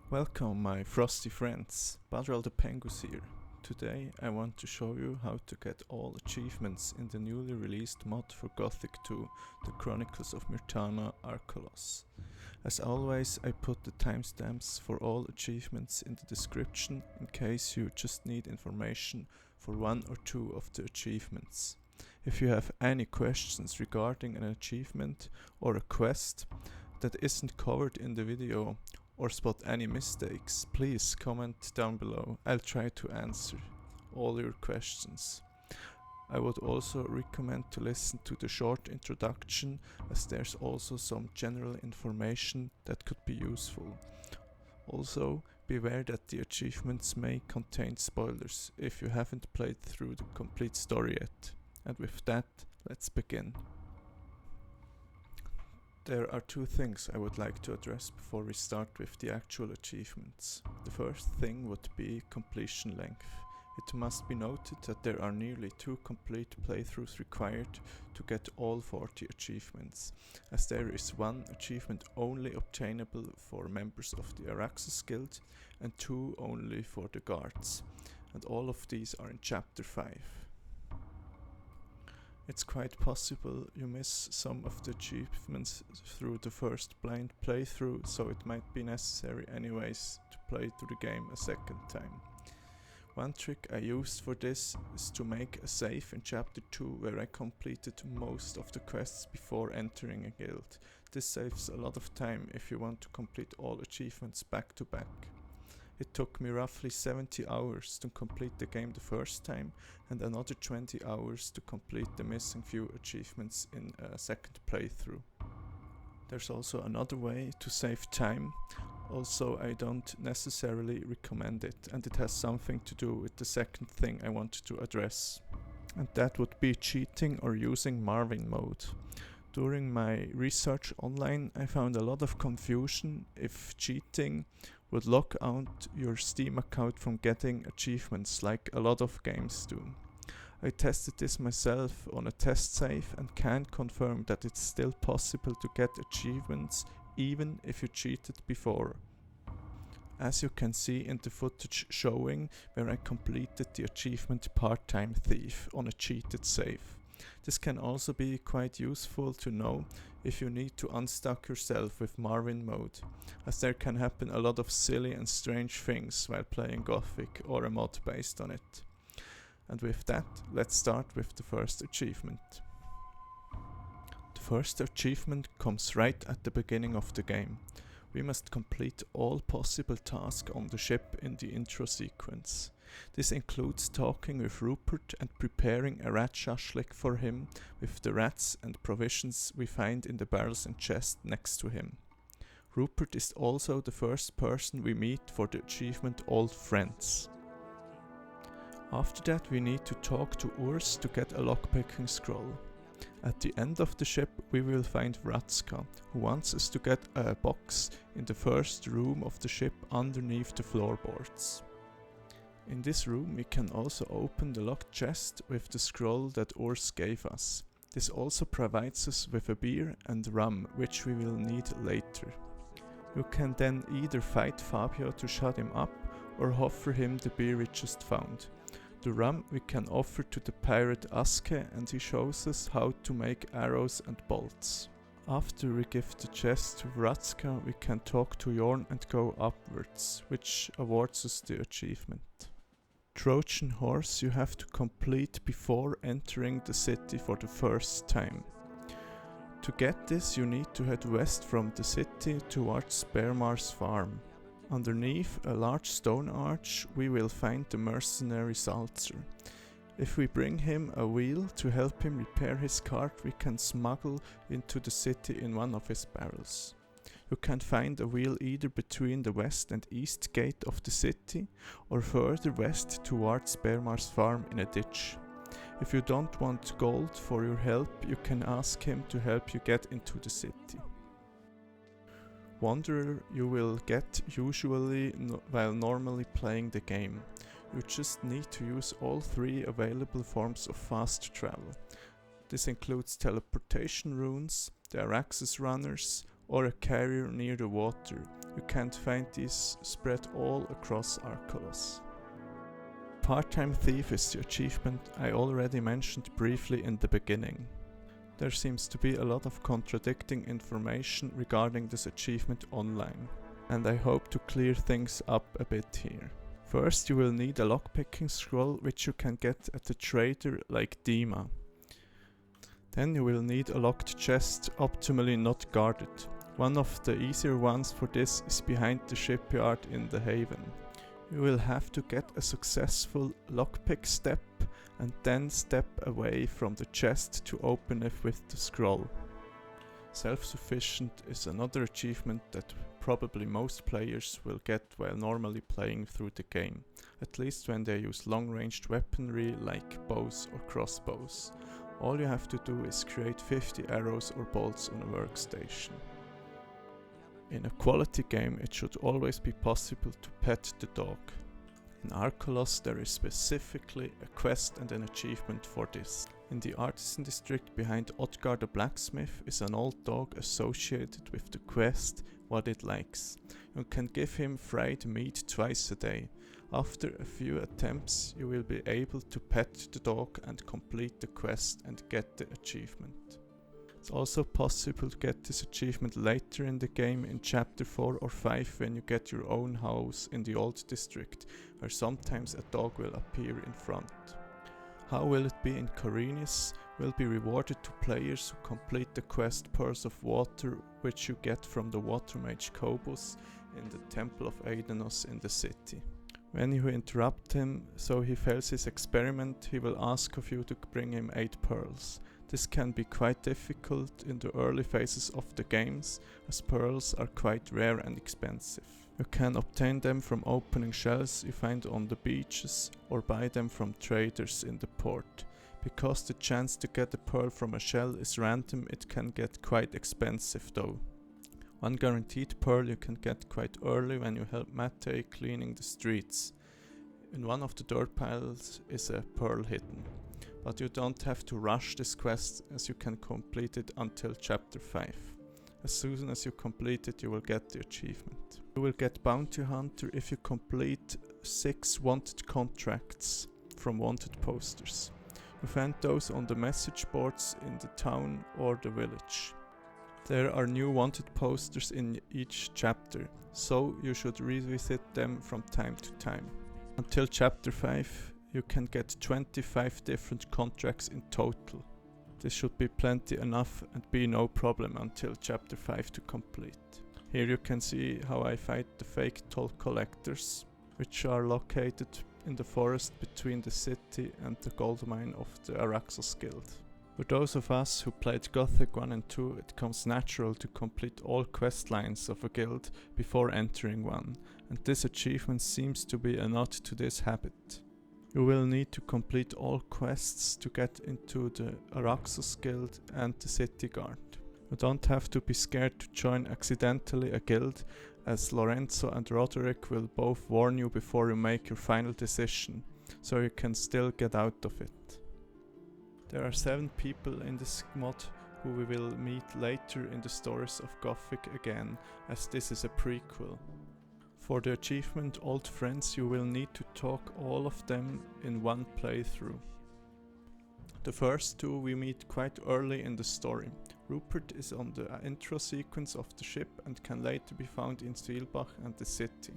Welcome my frosty friends, Badral the Pengus here. Today I want to show you how to get all achievements in the newly released mod for Gothic 2, the Chronicles of Myrtana Archolos. As always, I put the timestamps for all achievements in the description in case you just need information for one or two of the achievements. If you have any questions regarding an achievement or a quest that isn't covered in the video, or spot any mistakes, please comment down below. I'll try to answer all your questions. I would also recommend to listen to the short introduction, as there's also some general information that could be useful. Also, beware that the achievements may contain spoilers if you haven't played through the complete story yet. And with that, let's begin. There are two things I would like to address before we start with the actual achievements. The first thing would be completion length. It must be noted that there are nearly 2 complete playthroughs required to get all 40 achievements, as there is 1 achievement only obtainable for members of the Araxes Guild and 2 only for the guards, and all of these are in chapter 5. It's quite possible you miss some of the achievements through the first blind playthrough, so it might be necessary anyways to play through the game a second time. One trick I used for this is to make a save in chapter 2 where I completed most of the quests before entering a guild. This saves a lot of time if you want to complete all achievements back to back. It took me roughly 70 hours to complete the game the first time and another 20 hours to complete the missing few achievements in a second playthrough. There's also another way to save time, also I don't necessarily recommend it, and it has something to do with the second thing I wanted to address. And that would be cheating or using Marvin mode. During my research online I found a lot of confusion if cheating would lock out your Steam account from getting achievements like a lot of games do. I tested this myself on a test save and can confirm that it's still possible to get achievements even if you cheated before. As you can see in the footage showing where I completed the achievement Part-Time Thief on a cheated save. This can also be quite useful to know if you need to unstuck yourself with Marvin mode, as there can happen a lot of silly and strange things while playing Gothic or a mod based on it. And with that, let's start with the first achievement. The first achievement comes right at the beginning of the game. We must complete all possible tasks on the ship in the intro sequence. This includes talking with Rupert and preparing a rat shashlik for him with the rats and provisions we find in the barrels and chest next to him. Rupert is also the first person we meet for the achievement Old Friends. After that we need to talk to Urs to get a lockpicking scroll. At the end of the ship we will find Vratska, who wants us to get a box in the first room of the ship underneath the floorboards. In this room we can also open the locked chest with the scroll that Urs gave us. This also provides us with a beer and rum, which we will need later. You can then either fight Fabio to shut him up or offer him the beer we just found. The rum we can offer to the pirate Aske, and he shows us how to make arrows and bolts. After we give the chest to Vratska, we can talk to Jorn and go upwards, which awards us the achievement. Trojan horse you have to complete before entering the city for the first time. To get this you need to head west from the city towards Bearmar's farm. Underneath a large stone arch we will find the mercenary Salzer. If we bring him a wheel to help him repair his cart, we can smuggle into the city in one of his barrels. You can find a wheel either between the west and east gate of the city or further west towards Bearmar's farm in a ditch. If you don't want gold for your help, you can ask him to help you get into the city. Wanderer you will get usually while normally playing the game. You just need to use all 3 available forms of fast travel. This includes teleportation runes, the Araxes runners, or a carrier near the water. You can't find these spread all across Archolos. Part-time thief is the achievement I already mentioned briefly in the beginning. There seems to be a lot of contradicting information regarding this achievement online, and I hope to clear things up a bit here. First, you will need a lockpicking scroll which you can get at a trader like Dima. Then you will need a locked chest, optimally not guarded. One of the easier ones for this is behind the shipyard in the haven. You will have to get a successful lockpick step and then step away from the chest to open it with the scroll. Self-sufficient is another achievement that probably most players will get while normally playing through the game, at least when they use long-ranged weaponry like bows or crossbows. All you have to do is create 50 arrows or bolts on a workstation. In a quality game, it should always be possible to pet the dog. In Archolos there is specifically a quest and an achievement for this. In the artisan district behind Odgar the blacksmith is an old dog associated with the quest What It Likes. You can give him fried meat twice a day. After a few attempts you will be able to pet the dog and complete the quest and get the achievement. It's also possible to get this achievement later in the game in chapter 4 or 5 when you get your own house in the old district, where sometimes a dog will appear in front. How will it be in Khorinis will be rewarded to players who complete the quest Pearls of Water, which you get from the water mage Kobus in the Temple of Aidanos in the city. When you interrupt him so he fails his experiment, he will ask of you to bring him 8 pearls. This can be quite difficult in the early phases of the games, as pearls are quite rare and expensive. You can obtain them from opening shells you find on the beaches or buy them from traders in the port. Because the chance to get a pearl from a shell is random, it can get quite expensive though. One guaranteed pearl you can get quite early when you help Mate cleaning the streets. In one of the dirt piles is a pearl hidden. But you don't have to rush this quest as you can complete it until chapter 5. As soon as you complete it you will get the achievement. You will get Bounty Hunter if you complete 6 wanted contracts from wanted posters. You find those on the message boards in the town or the village. There are new wanted posters in each chapter, so you should revisit them from time to time. Until chapter 5 you can get 25 different contracts in total. This should be plenty enough and be no problem until chapter 5 to complete. Here you can see how I fight the fake toll collectors, which are located in the forest between the city and the gold mine of the Archolos guild. For those of us who played Gothic 1 and 2, it comes natural to complete all quest lines of a guild before entering one, and this achievement seems to be a nod to this habit. You will need to complete all quests to get into the Archolos guild and the city guard. You don't have to be scared to join accidentally a guild, as Lorenzo and Roderick will both warn you before you make your final decision, so you can still get out of it. There are 7 people in this mod who we will meet later in the stories of Gothic again, as this is a prequel. For the achievement Old Friends you will need to talk all of them in one playthrough. The first 2 we meet quite early in the story. Rupert is on the intro sequence of the ship and can later be found in Seelbach and the city.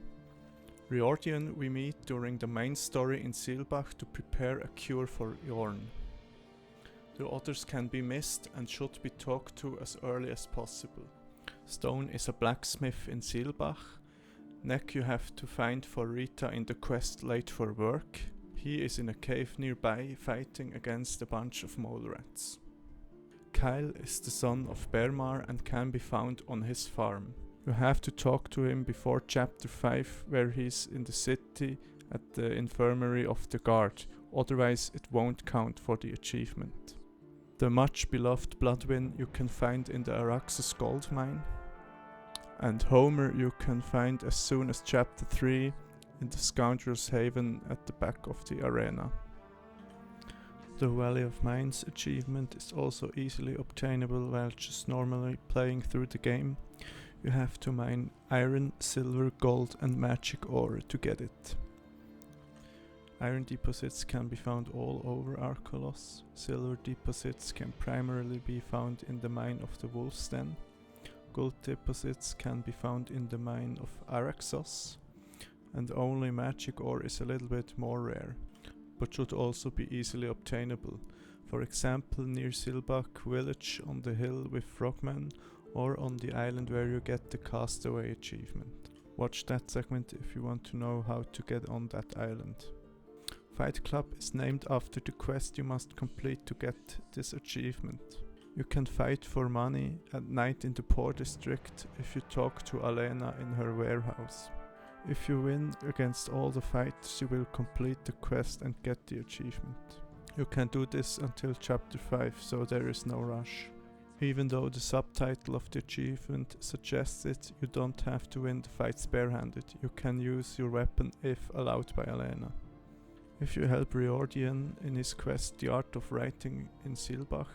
Riordan we meet during the main story in Seelbach to prepare a cure for Jorn. The others can be missed and should be talked to as early as possible. Stone is a blacksmith in Seelbach. Neck you have to find for Rita in the quest Late for Work. He is in a cave nearby fighting against a bunch of mole rats. Kyle is the son of Bermar and can be found on his farm. You have to talk to him before chapter 5 where he's in the city at the infirmary of the guard, otherwise it won't count for the achievement. The much beloved Bloodwin you can find in the Archolos gold mine. And Homer you can find as soon as chapter 3 in the Scoundrel's Haven at the back of the arena. The Valley of Mines achievement is also easily obtainable while just normally playing through the game. You have to mine iron, silver, gold and magic ore to get it. Iron deposits can be found all over Archolos. Silver deposits can primarily be found in the mine of the Wolf's Den. Gold deposits can be found in the mine of Archolos. And only magic ore is a little bit more rare, but should also be easily obtainable. For example, near Silbach village on the hill with Frogmen, or on the island where you get the Castaway achievement. Watch that segment if you want to know how to get on that island. Fight Club is named after the quest you must complete to get this achievement. You can fight for money at night in the Poor District if you talk to Alena in her warehouse. If you win against all the fights, you will complete the quest and get the achievement. You can do this until chapter 5, so there is no rush. Even though the subtitle of the achievement suggests it, you don't have to win the fights barehanded. You can use your weapon if allowed by Alena. If you help Riordian in his quest The Art of Writing in Silbach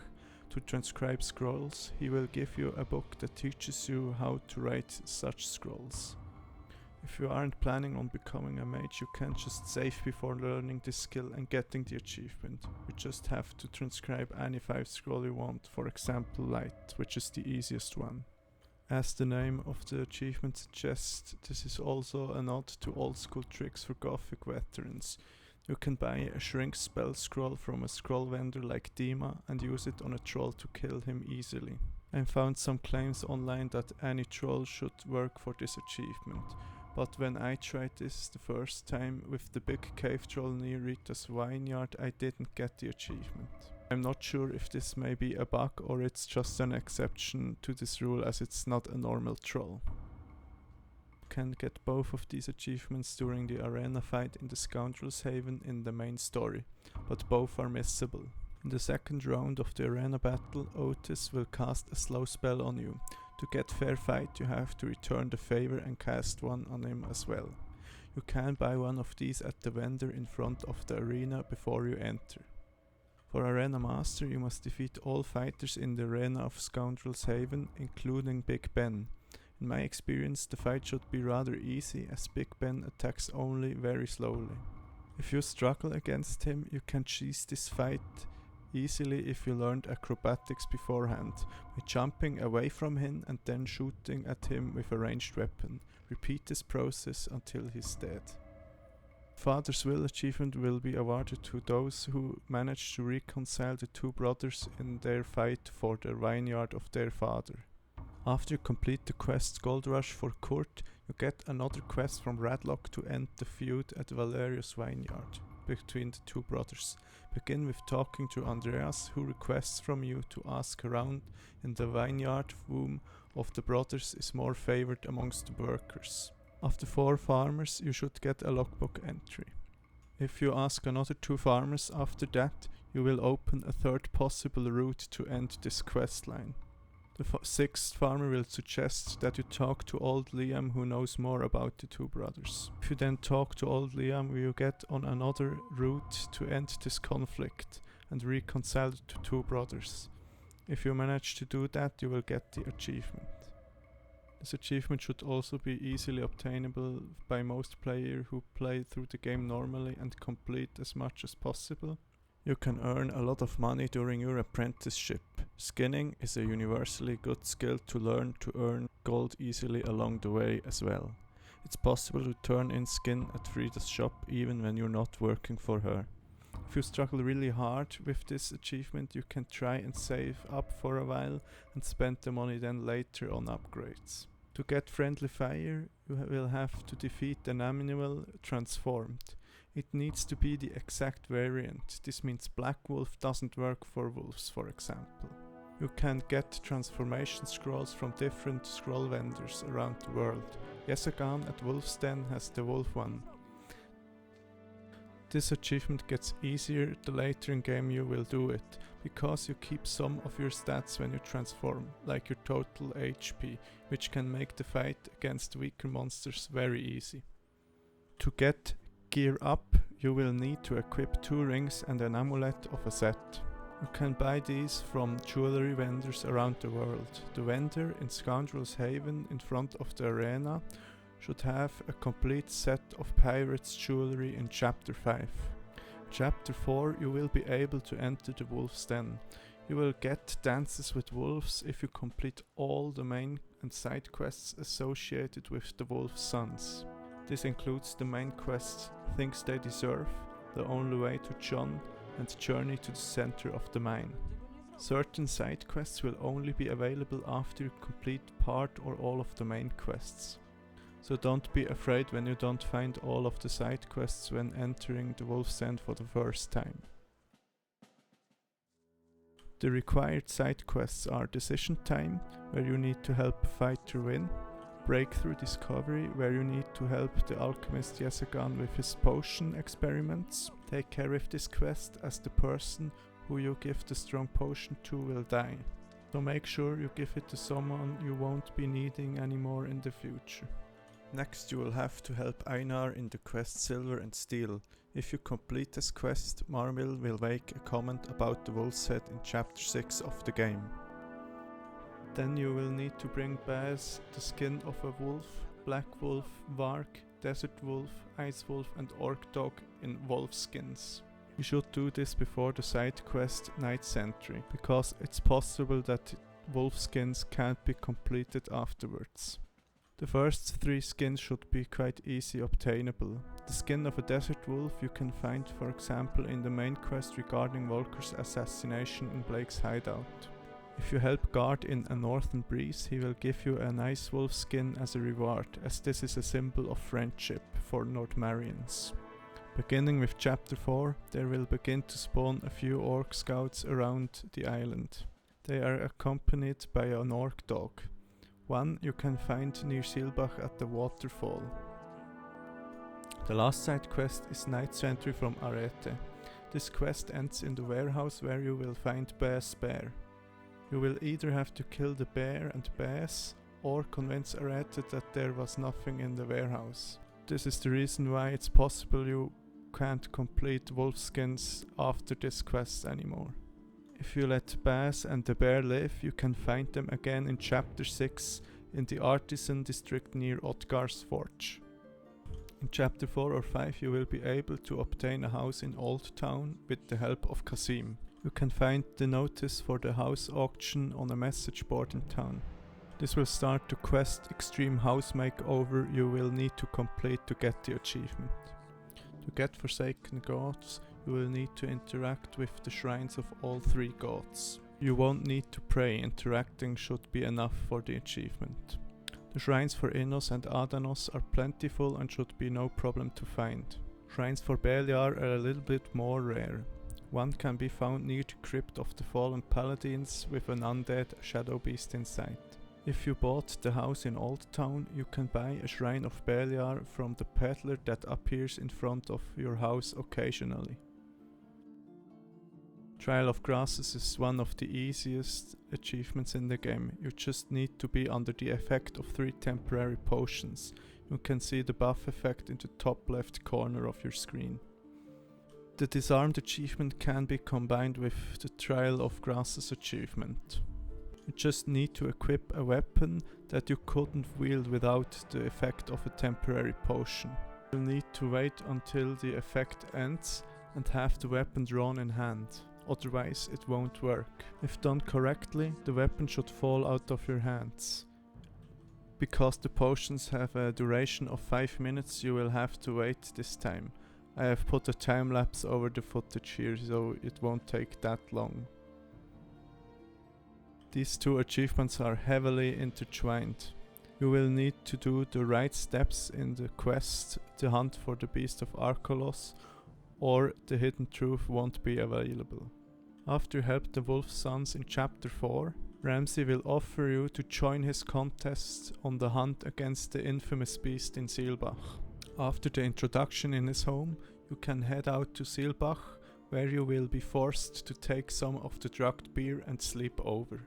to transcribe scrolls, he will give you a book that teaches you how to write such scrolls. If you aren't planning on becoming a mage, you can just save before learning this skill and getting the achievement. You just have to transcribe any 5 scroll you want, for example Light, which is the easiest one. As the name of the achievement suggests, this is also a nod to old school tricks for Gothic veterans. You can buy a shrink spell scroll from a scroll vendor like Dima and use it on a troll to kill him easily. I found some claims online that any troll should work for this achievement. But when I tried this the first time with the big cave troll near Rita's vineyard, I didn't get the achievement. I'm not sure if this may be a bug or it's just an exception to this rule as it's not a normal troll. You can get both of these achievements during the arena fight in the Scoundrel's Haven in the main story, but both are missable. In the second round of the arena battle, Otis will cast a slow spell on you. To get fair fight, you have to return the favor and cast one on him as well. You can buy one of these at the vendor in front of the arena before you enter. For Arena Master, you must defeat all fighters in the arena of Scoundrel's Haven, including Big Ben. In my experience, the fight should be rather easy, as Big Ben attacks only very slowly. If you struggle against him, you can cheese this fight easily if you learned acrobatics beforehand, by jumping away from him and then shooting at him with a ranged weapon. Repeat this process until he's dead. Father's Will achievement will be awarded to those who manage to reconcile the 2 brothers in their fight for the vineyard of their father. After you complete the quest Gold Rush for Kurt, you get another quest from Radlock to end the feud at Valerius' vineyard between the 2 brothers. Begin with talking to Andreas, who requests from you to ask around in the vineyard whom of the brothers is more favored amongst the workers. After 4 farmers, you should get a logbook entry. If you ask another 2 farmers after that, you will open a 3rd possible route to end this quest line. The 6th farmer will suggest that you talk to old Liam, who knows more about the 2 brothers. If you then talk to old Liam, you get on another route to end this conflict and reconcile the 2 brothers. If you manage to do that, you will get the achievement. This achievement should also be easily obtainable by most players who play through the game normally and complete as much as possible. You can earn a lot of money during your apprenticeship. Skinning is a universally good skill to learn to earn gold easily along the way as well. It's possible to turn in skin at Frida's shop even when you're not working for her. If you struggle really hard with this achievement, you can try and save up for a while and spend the money then later on upgrades. To get Friendly Fire, you will have to defeat an animal transformed. It needs to be the exact variant. This means Black Wolf doesn't work for wolves, for example. You can get transformation scrolls from different scroll vendors around the world. Yesagan at Wolf's Den has the wolf one. This achievement gets easier the later in game you will do it, because you keep some of your stats when you transform, like your total HP, which can make the fight against weaker monsters very easy. To get gear up, you will need to equip 2 rings and an amulet of a set. You can buy these from jewelry vendors around the world. The vendor in Scoundrel's Haven in front of the arena should have a complete set of pirates' jewelry in Chapter 5. Chapter 4 you will be able to enter the Wolf's Den. You will get dances with wolves if you complete all the main and side quests associated with the Wolf's Sons. This includes the main quest Things They Deserve, The Only Way to John, and Journey to the Center of the Mine. Certain side quests will only be available after you complete part or all of the main quests. So don't be afraid when you don't find all of the side quests when entering the Wolf's Den for the first time. The required side quests are Decision Time, where you need to help a fighter win, Breakthrough Discovery, where you need to help the alchemist Yesegan with his potion experiments. Take care with this quest, as the person who you give the strong potion to will die. So make sure you give it to someone you won't be needing anymore in the future. Next you will have to help Einar in the quest Silver and Steel. If you complete this quest, Marmil will make a comment about the wolf's head in chapter 6 of the game. Then you will need to bring Baz the skin of a wolf, black wolf, varg, desert wolf, ice wolf and orc dog in wolf skins. You should do this before the side quest Night Sentry, because it's possible that wolf skins can't be completed afterwards. The first 3 skins should be quite easy obtainable. The skin of a desert wolf you can find for example in the main quest regarding Volker's assassination in Blake's hideout. If you help Guard in A Northern Breeze, he will give you a nice wolf skin as a reward, as this is a symbol of friendship for Nordmarians. Beginning with chapter 4, there will begin to spawn a few orc scouts around the island. They are accompanied by an orc dog. One you can find near Silbach at the waterfall. The last side quest is Night Sentry from Arete. This quest ends in the warehouse where you will find Bear's bear. You will either have to kill the bear and Baz, or convince Arete that there was nothing in the warehouse. This is the reason why it's possible you can't complete wolfskins after this quest anymore. If you let Baz and the bear live, you can find them again in chapter 6 in the artisan district near Otgar's Forge. In chapter 4 or 5 you will be able to obtain a house in Old Town with the help of Kasim. You can find the notice for the house auction on a message board in town. This will start the quest Extreme House Makeover you will need to complete to get the achievement. To get Forsaken Gods, you will need to interact with the shrines of all 3 gods. You won't need to pray, interacting should be enough for the achievement. The shrines for Innos and Adanos are plentiful and should be no problem to find. Shrines for Beliar are a little bit more rare. One can be found near the crypt of the fallen paladins with an undead shadow beast inside. If you bought the house in Old Town, you can buy a shrine of Beliar from the peddler that appears in front of your house occasionally. Trial of Grasses is one of the easiest achievements in the game. You just need to be under the effect of 3 temporary potions. You can see the buff effect in the top left corner of your screen. The Disarmed achievement can be combined with the Trial of Grasses achievement. You just need to equip a weapon that you couldn't wield without the effect of a temporary potion. You'll need to wait until the effect ends and have the weapon drawn in hand. Otherwise it won't work. If done correctly, the weapon should fall out of your hands. Because the potions have a duration of 5 minutes, you will have to wait this time. I have put a time lapse over the footage here, so it won't take that long. These 2 achievements are heavily intertwined. You will need to do the right steps in the quest, the hunt for the beast of Archolos, or the hidden truth won't be available. After you help the Wolf Sons in chapter 4, Ramsey will offer you to join his contest on the hunt against the infamous beast in Seelbach. After the introduction in his home, you can head out to Seelbach, where you will be forced to take some of the drugged beer and sleep over.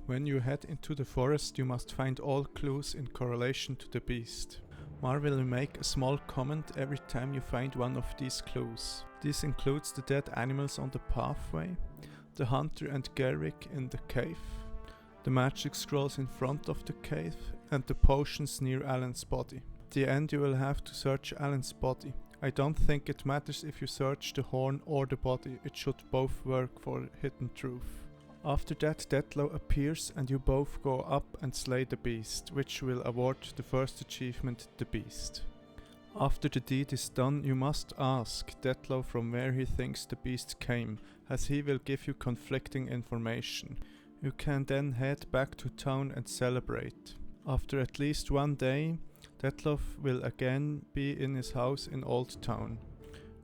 When you head into the forest, you must find all clues in correlation to the beast. Mar will make a small comment every time you find one of these clues. This includes the dead animals on the pathway, the hunter and Garrick in the cave, the magic scrolls in front of the cave, and the potions near Alan's body. At the end you will have to search Alan's body. I don't think it matters if you search the horn or the body, it should both work for hidden truth. After that, Deathlow appears and you both go up and slay the beast, which will award the first achievement, the beast. After the deed is done, you must ask Deathlow from where he thinks the beast came, as he will give you conflicting information. You can then head back to town and celebrate. After at least one day, Deathlow will again be in his house in Old Town.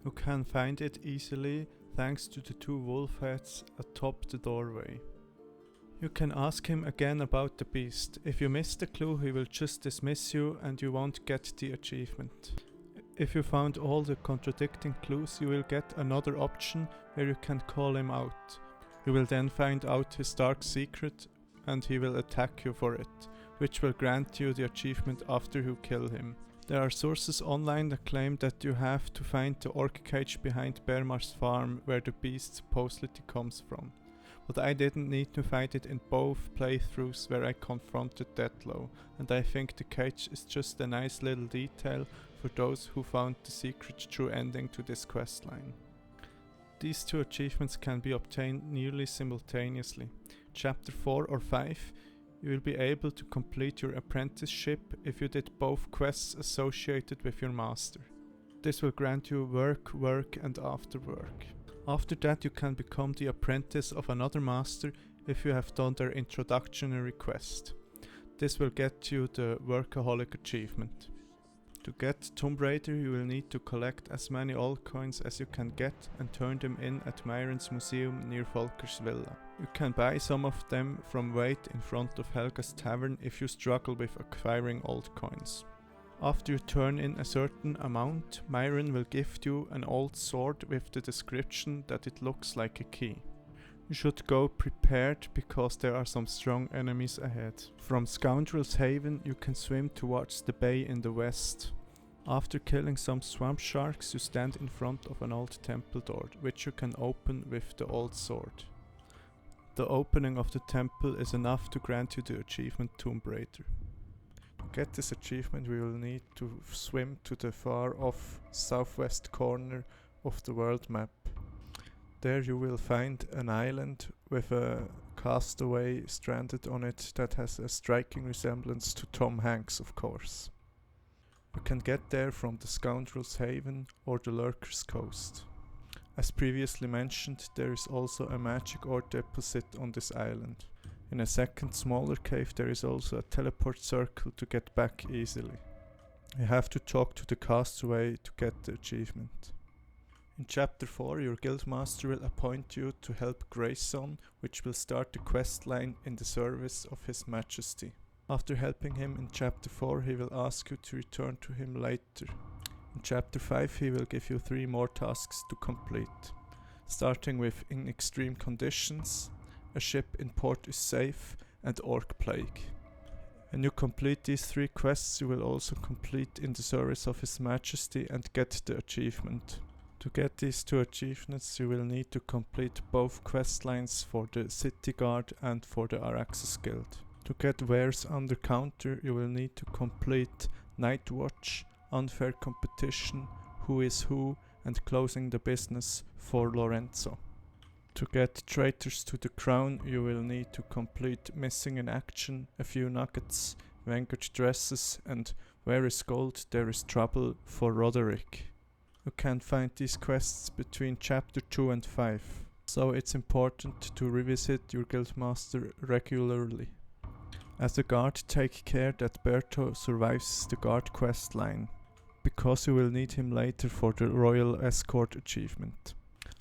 You can find it easily thanks to the two wolf heads atop the doorway. You can ask him again about the beast. If you miss the clue, he will just dismiss you and you won't get the achievement. If you found all the contradicting clues, you will get another option where you can call him out. You will then find out his dark secret and he will attack you for it, which will grant you the achievement after you kill him. There are sources online that claim that you have to find the orc cage behind Bearmar's farm where the beast supposedly comes from. But I didn't need to find it in both playthroughs where I confronted Deathlow, and I think the cage is just a nice little detail for those who found the secret true ending to this questline. These two achievements can be obtained nearly simultaneously. Chapter 4 or 5, you will be able to complete your apprenticeship if you did both quests associated with your master. This will grant you work, and after work. After that you can become the apprentice of another master if you have done their introductory quest. This will get you the Workaholic achievement. To get Tomb Raider you will need to collect as many old coins as you can get and turn them in at Myron's museum near Volker's villa. You can buy some of them from Wait in front of Helga's tavern if you struggle with acquiring old coins. After you turn in a certain amount, Myron will gift you an old sword with the description that it looks like a key. You should go prepared because there are some strong enemies ahead. From Scoundrel's Haven you can swim towards the bay in the west. After killing some swamp sharks you stand in front of an old temple door, which you can open with the old sword. The opening of the temple is enough to grant you the achievement Tomb Raider. To get this achievement we will need to swim to the far off southwest corner of the world map. There you will find an island with a castaway stranded on it that has a striking resemblance to Tom Hanks, of course. You can get there from the Scoundrel's Haven or the Lurker's Coast. As previously mentioned, there is also a magic ore deposit on this island. In a second smaller cave there is also a teleport circle to get back easily. You have to talk to the castaway to get the achievement. In Chapter 4 your guildmaster will appoint you to help Grayson, which will start the quest line in the service of his Majesty. After helping him in Chapter 4 he will ask you to return to him later. In Chapter 5 he will give you 3 more tasks to complete, starting with In Extreme Conditions, A Ship in Port is Safe, and Orc Plague. When you complete these 3 quests you will also complete In the Service of His Majesty and get the achievement. To get these 2 achievements you will need to complete both quest lines for the City Guard and for the Araxes Guild. To get Wares Under Counter you will need to complete Night Watch, Unfair Competition, Who is Who, and Closing the Business for Lorenzo. To get Traitors to the Crown you will need to complete Missing in Action, A Few Nuggets, Vanguard Dresses, and Where is Gold There is Trouble for Roderick. You can find these quests between Chapter 2 and 5, so it's important to revisit your guildmaster regularly. As a guard, take care that Berto survives the guard quest line, because you will need him later for the Royal Escort achievement.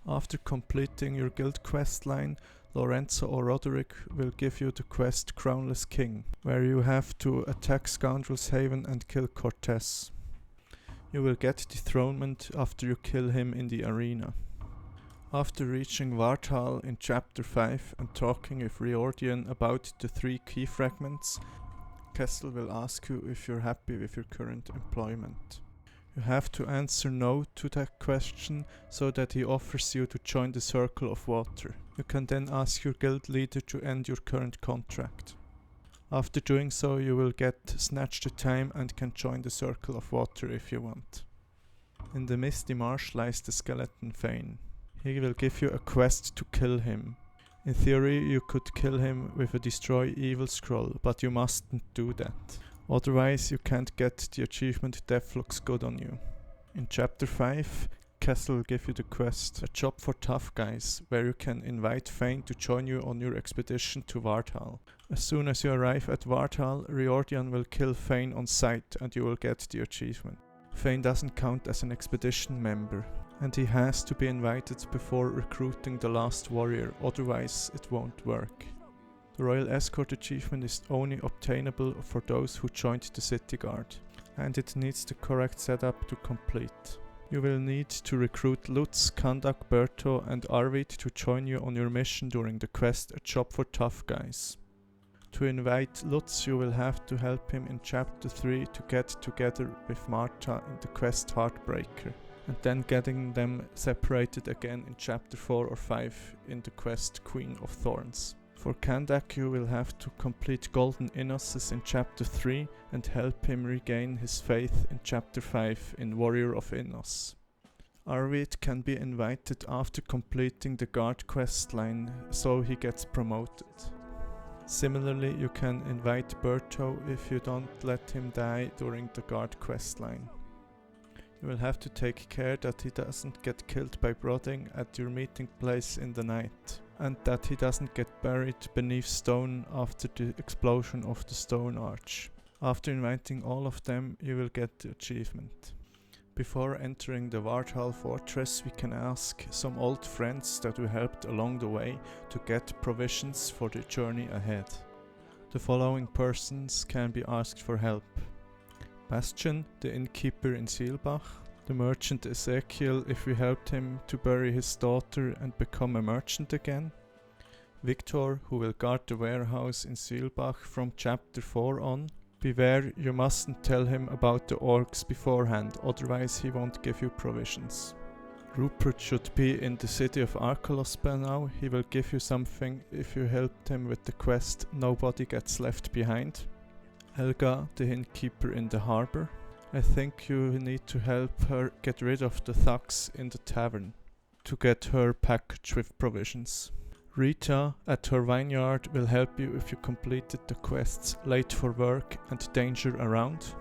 After completing your guild quest line, Lorenzo or Roderick will give you the quest Crownless King, where you have to attack Scoundrel's Haven and kill Cortez. You will get Dethronement after you kill him in the arena. After reaching Warthal in Chapter 5 and talking with Riordian about the 3 key fragments, Kessel will ask you if you're happy with your current employment. You have to answer no to that question so that he offers you to join the Circle of Water. You can then ask your guild leader to end your current contract. After doing so, you will get Snatch the Time and can join the Circle of Water if you want. In the Misty Marsh lies the skeleton Fane. He will give you a quest to kill him. In theory, you could kill him with a Destroy Evil scroll, but you mustn't do that. Otherwise, you can't get the achievement Death Looks Good on you. In Chapter 5, Kessel will give you the quest, A Job for Tough Guys, where you can invite Fane to join you on your expedition to Warthal. As soon as you arrive at Warthal, Riordan will kill Fane on sight and you will get the achievement. Fane doesn't count as an expedition member, and he has to be invited before recruiting the last warrior, otherwise it won't work. The Royal Escort achievement is only obtainable for those who joined the City Guard, and it needs the correct setup to complete. You will need to recruit Lutz, Kandak, Berto and Arvid to join you on your mission during the quest A Job for Tough Guys. To invite Lutz, you will have to help him in Chapter 3 to get together with Marta in the quest Heartbreaker, and then getting them separated again in Chapter 4 or 5 in the quest Queen of Thorns. For Kandak, you will have to complete Golden Innocence in Chapter 3 and help him regain his faith in Chapter 5 in Warrior of Innos. Arvid can be invited after completing the guard quest line, so he gets promoted. Similarly, you can invite Berto if you don't let him die during the guard quest line. You will have to take care that he doesn't get killed by Brooding at your meeting place in the night, and that he doesn't get buried beneath stone after the explosion of the stone arch. After inviting all of them, you will get the achievement. Before entering the Warthal fortress, we can ask some old friends that we helped along the way to get provisions for the journey ahead. The following persons can be asked for help: Bastian, the innkeeper in Seelbach; the merchant Ezekiel if we helped him to bury his daughter and become a merchant again; Victor, who will guard the warehouse in Seelbach from Chapter 4 on. Beware, you mustn't tell him about the orcs beforehand, otherwise he won't give you provisions. Rupert should be in the city of Archolos by now. He will give you something if you helped him with the quest Nobody Gets Left Behind. Helga, the innkeeper in the harbor. I think you need to help her get rid of the thugs in the tavern to get her package with provisions. Rita at her vineyard will help you if you completed the quests Late for Work and Danger Around.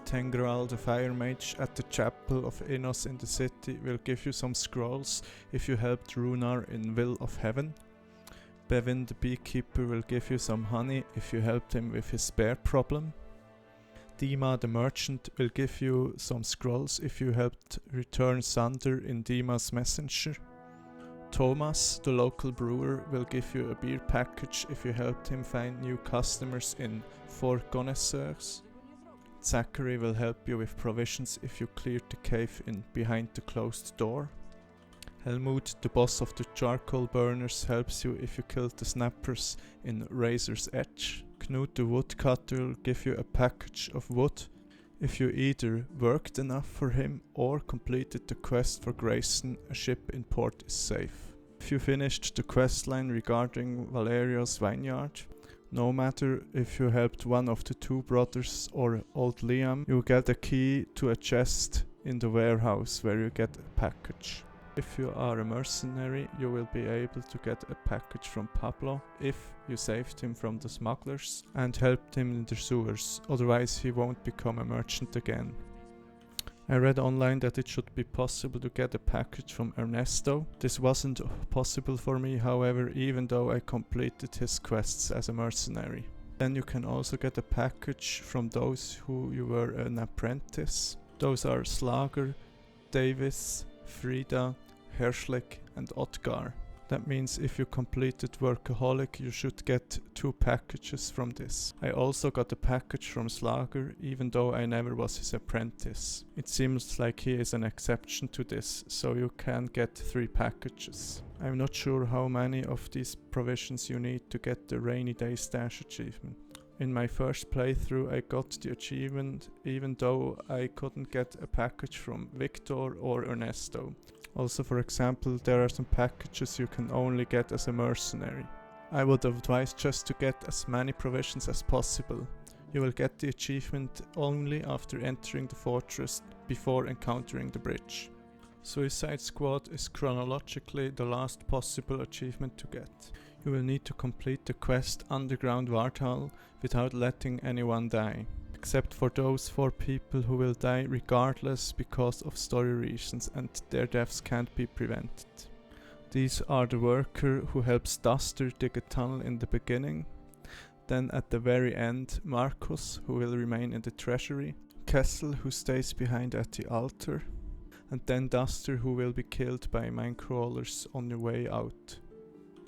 Tengral the fire mage at the chapel of Innos in the city will give you some scrolls if you helped Runar in Will of Heaven. Bevin the beekeeper will give you some honey if you helped him with his bear problem. Dima the merchant will give you some scrolls if you helped return Sander in Dima's messenger. Thomas, the local brewer, will give you a beer package if you helped him find new customers in Four Connoisseurs. Zachary will help you with provisions if you cleared the cave in Behind the Closed Door. Helmut, the boss of the charcoal burners, helps you if you killed the snappers in Razor's Edge. Knut the woodcutter will give you a package of wood if you either worked enough for him or completed the quest for Grayson, a ship in port is safe. If you finished the quest line regarding Valerio's vineyard, no matter if you helped one of the two brothers or old Liam, you get a key to a chest in the warehouse where you get a package. If you are a mercenary, you will be able to get a package from Pablo if you saved him from the smugglers and helped him in the sewers, otherwise he won't become a merchant again. I read online that it should be possible to get a package from Ernesto. This wasn't possible for me, however, even though I completed his quests as a mercenary. Then you can also get a package from those who you were an apprentice. Those are Slager, Davis, Frida, Herschlik and Otgar. That means if you completed Workaholic, you should get 2 packages from this. I also got a package from Slager, even though I never was his apprentice. It seems like he is an exception to this, so you can get 3 packages. I'm not sure how many of these provisions you need to get the Rainy Day Stash achievement. In my first playthrough I got the achievement even though I couldn't get a package from Victor or Ernesto. Also, for example, there are some packages you can only get as a mercenary. I would advise just to get as many provisions as possible. You will get the achievement only after entering the fortress before encountering the bridge. Suicide Squad is chronologically the last possible achievement to get. You will need to complete the quest Underground Warthal without letting anyone die, except for those 4 people who will die regardless because of story reasons and their deaths can't be prevented. These are the worker who helps Duster dig a tunnel in the beginning, then at the very end Marcus, who will remain in the treasury, Kessel, who stays behind at the altar, and then Duster, who will be killed by minecrawlers on the way out.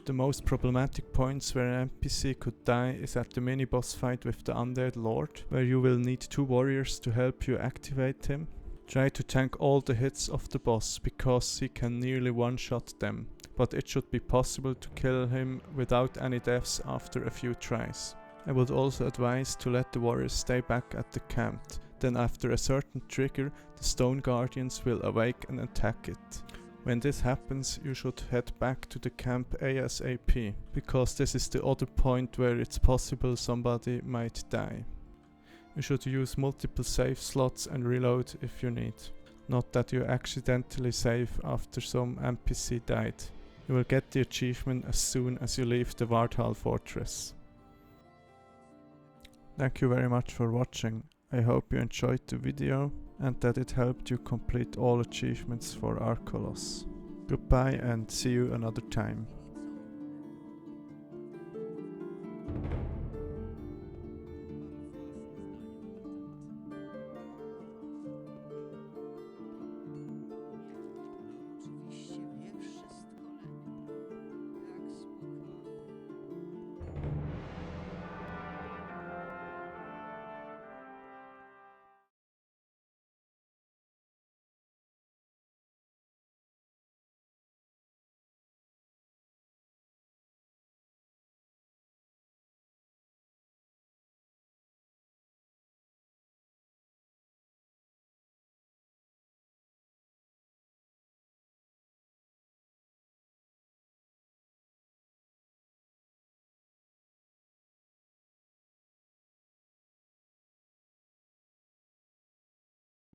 The most problematic points where an NPC could die is at the mini boss fight with the Undead Lord, where you will need 2 warriors to help you activate him. Try to tank all the hits of the boss because he can nearly one-shot them, but it should be possible to kill him without any deaths after a few tries. I would also advise to let the warriors stay back at the camp, then after a certain trigger the Stone Guardians will awake and attack it. When this happens, you should head back to the camp ASAP, because this is the other point where it's possible somebody might die. You should use multiple save slots and reload if you need. Not that you accidentally save after some NPC died. You will get the achievement as soon as you leave the Warthal fortress. Thank you very much for watching. I hope you enjoyed the video and that it helped you complete all achievements for Archolos. Goodbye and see you another time.